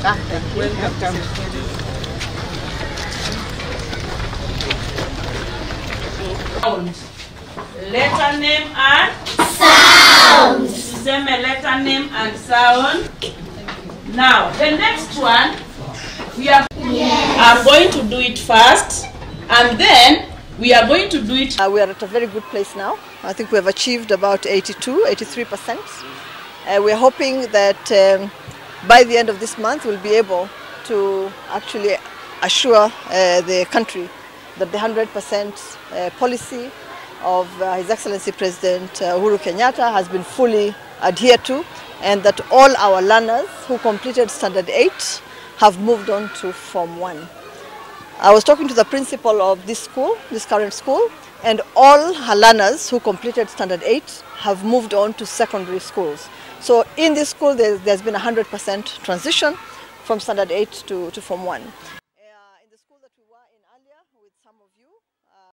Thank you. Welcome. Letter name and sound. Same letter name and sound. Now the next one we are going to do it first, and then we are going to do it. We are at a very good place now. I think we have achieved about 83%. We are hoping that by the end of this month we'll be able to actually assure the country that the 100% policy of His Excellency President Uhuru Kenyatta has been fully adhered to, and that all our learners who completed Standard 8 have moved on to Form 1. I was talking to the principal of this school, this current school, and all her learners who completed Standard 8 have moved on to secondary schools. So in this school there's been a 100% transition from Standard 8 to Form 1.